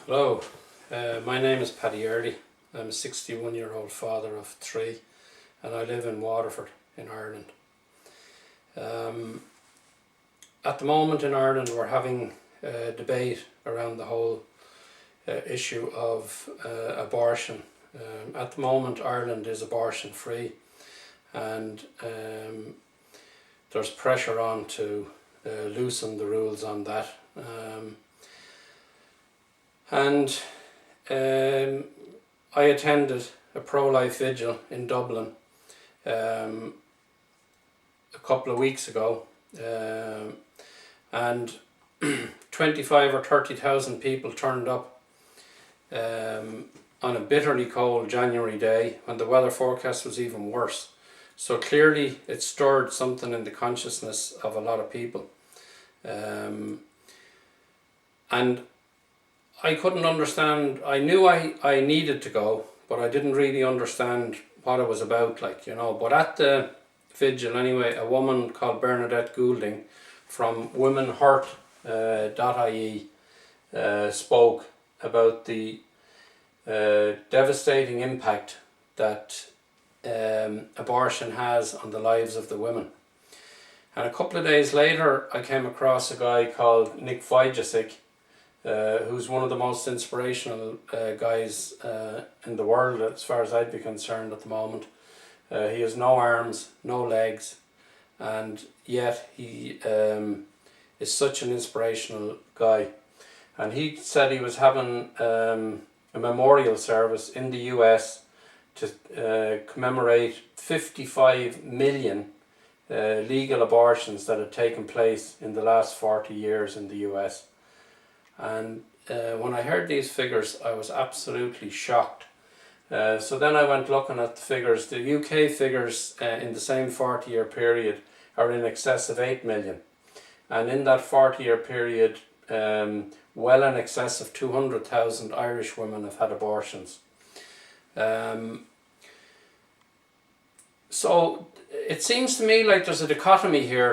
Hello, my name is Paddy Early. I'm a 61-year-old father of 3 and I live in Waterford in Ireland. At the moment in Ireland we're having a debate around the whole issue of abortion. At the moment Ireland is abortion free, and there's pressure on to loosen the rules on that. I attended a pro-life vigil in Dublin a couple of weeks ago, and 25 or 30,000 people turned up on a bitterly cold January day when the weather forecast was even worse. So clearly it stirred something in the consciousness of a lot of people, and I couldn't understand. I knew I needed to go, but I didn't really understand what it was about, but at the vigil anyway, a woman called Bernadette Goulding from womenhurt.ie spoke about the devastating impact that abortion has on the lives of the women. And a couple of days later I came across a guy called Nick Vujicic, who's one of the most inspirational guys in the world as far as I'd be concerned at the moment. He has no arms, no legs, and yet he is such an inspirational guy. And he said he was having a memorial service in the US to commemorate 55 million legal abortions that had taken place in the last 40 years in the US. And when I heard these figures I was absolutely shocked. So then I went looking at the figures. The UK figures in the same 40-year period are in excess of 8 million. And in that 40-year period, well in excess of 200,000 Irish women have had abortions. So it seems to me like there's a dichotomy here.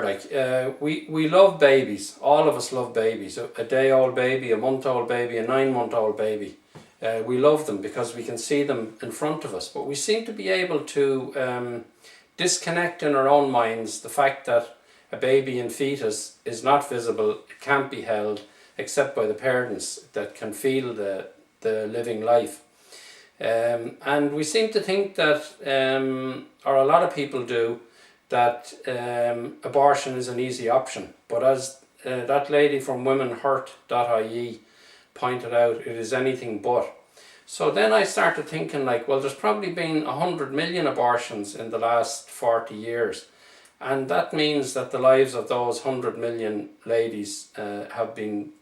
We love babies. All of us love babies. A day-old baby, a month-old baby, a 9-month-old baby. We love them because we can see them in front of us. But we seem to be able to disconnect in our own minds the fact that a baby in fetus is not visible, it can't be held except by the parents that can feel the living life. And we seem to think that, or a lot of people do, that abortion is an easy option. But as that lady from womenhurt.ie pointed out, it is anything but. So then I started thinking well, there's probably been 100 million abortions in the last 40 years. And that means that the lives of those 100 million ladies have been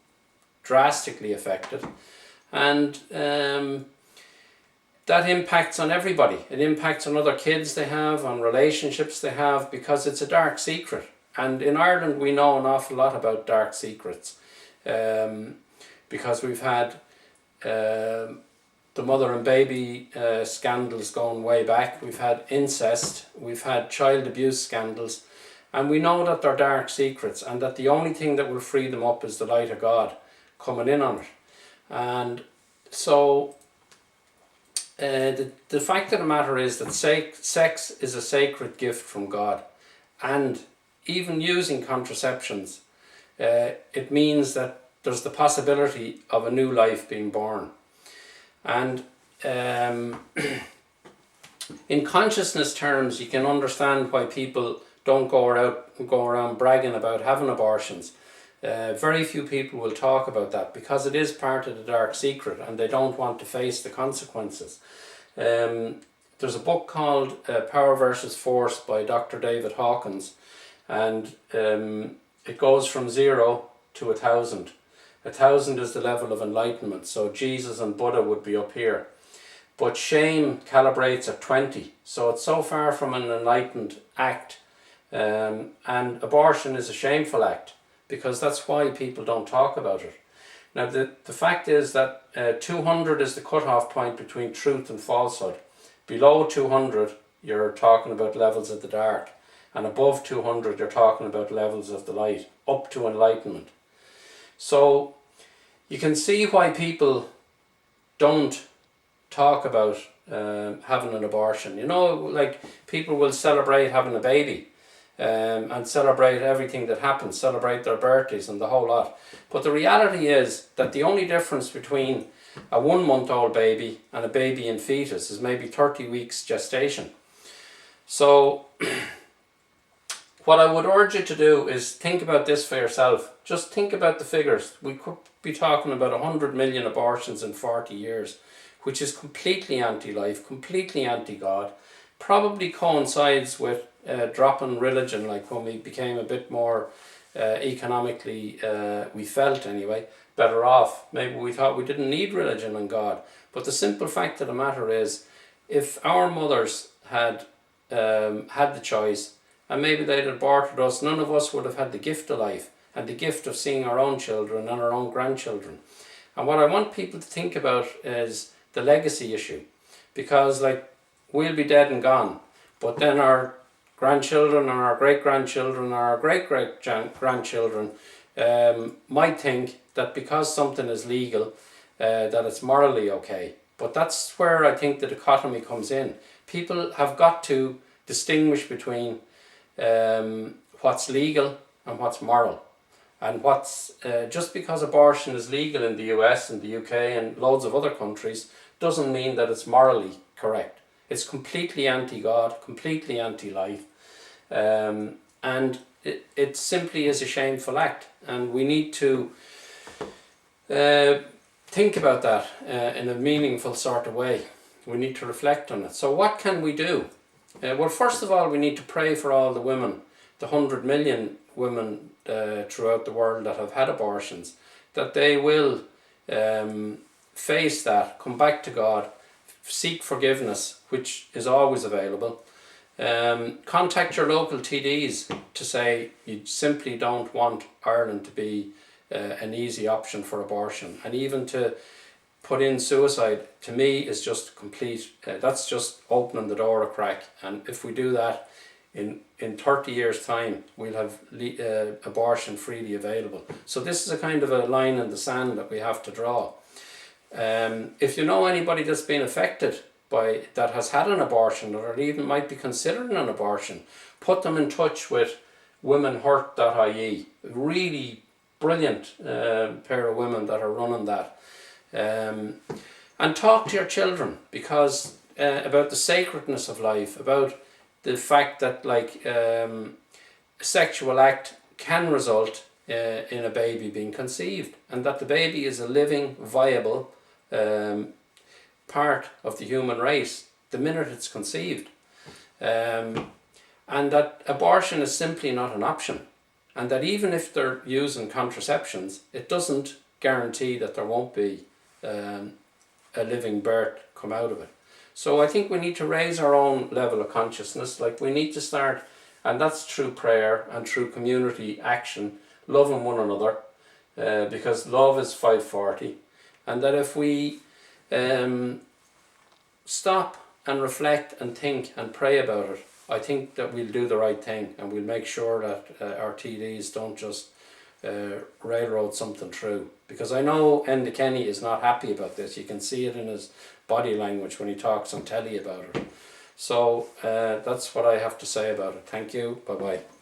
drastically affected. And that impacts on everybody. It impacts on other kids they have, on relationships they have, because it's a dark secret. And in Ireland we know an awful lot about dark secrets, because we've had the mother and baby scandals going way back. We've had incest, we've had child abuse scandals, and we know that they're dark secrets and that the only thing that will free them up is the light of God coming in on it. And so the fact of the matter is that sex is a sacred gift from God, and even using contraceptions, it means that there's the possibility of a new life being born. And in consciousness terms you can understand why people don't go around bragging about having abortions. Very few people will talk about that because it is part of the dark secret and they don't want to face the consequences. There's a book called Power versus Force by Dr. David Hawkins, and it goes from 0 to 1,000. 1,000 is the level of enlightenment, so Jesus and Buddha would be up here. But shame calibrates at 20, so it's so far from an enlightened act. And abortion is a shameful act, because that's why people don't talk about it. Now the fact is that 200 is the cut-off point between truth and falsehood. Below 200 you're talking about levels of the dark, and above 200 you're talking about levels of the light, up to enlightenment. So you can see why people don't talk about having an abortion. You know, like people will celebrate having a baby and celebrate everything that happens, celebrate their birthdays and the whole lot. But the reality is that the only difference between a 1-month-old baby and a baby in fetus is maybe 30 weeks gestation. So what I would urge you to do is think about this for yourself. Just think about the figures. We could be talking about 100 million abortions in 40 years, which is completely anti-life, completely anti-God, probably coincides with dropping religion, like when we became a bit more economically, we felt anyway, better off. Maybe we thought we didn't need religion and God. But the simple fact of the matter is, if our mothers had had the choice, and maybe they'd aborted us, none of us would have had the gift of life and the gift of seeing our own children and our own grandchildren. And what I want people to think about is the legacy issue, because like we'll be dead and gone, but then our grandchildren and our great-grandchildren or our great-great-grandchildren might think that because something is legal that it's morally okay. But that's where I think the dichotomy comes in. People have got to distinguish between what's legal and what's moral. And what's just because abortion is legal in the US and the UK and loads of other countries doesn't mean that it's morally correct. It's completely anti-God, completely anti-life, and it simply is a shameful act. And we need to think about that in a meaningful sort of way. We need to reflect on it. So what can we do? Well, first of all, we need to pray for all the women, the 100 million women throughout the world that have had abortions, that they will face that, come back to God, seek forgiveness, which is always available. Contact your local TDs to say you simply don't want Ireland to be an easy option for abortion. And even to put in suicide, to me, is just complete, that's just opening the door a crack. And if we do that, in 30 years time we'll have abortion freely available. So this is a kind of a line in the sand that we have to draw. If you know anybody that's been affected by, that has had an abortion or even might be considering an abortion, put them in touch with womenhurt.ie. Really brilliant pair of women that are running that. And talk to your children, because about the sacredness of life, about the fact that like a sexual act can result in a baby being conceived, and that the baby is a living, viable part of the human race the minute it's conceived, and that abortion is simply not an option, and that even if they're using contraceptions, it doesn't guarantee that there won't be a living birth come out of it. So I think we need to raise our own level of consciousness. Like we need to start, and that's through prayer and through community action, loving one another, because love is 540. And that if we stop and reflect and think and pray about it, I think that we'll do the right thing, and we'll make sure that our TDs don't just railroad something through. Because I know Enda Kenny is not happy about this. You can see it in his body language when he talks on telly about it. So that's what I have to say about it. Thank you. Bye bye.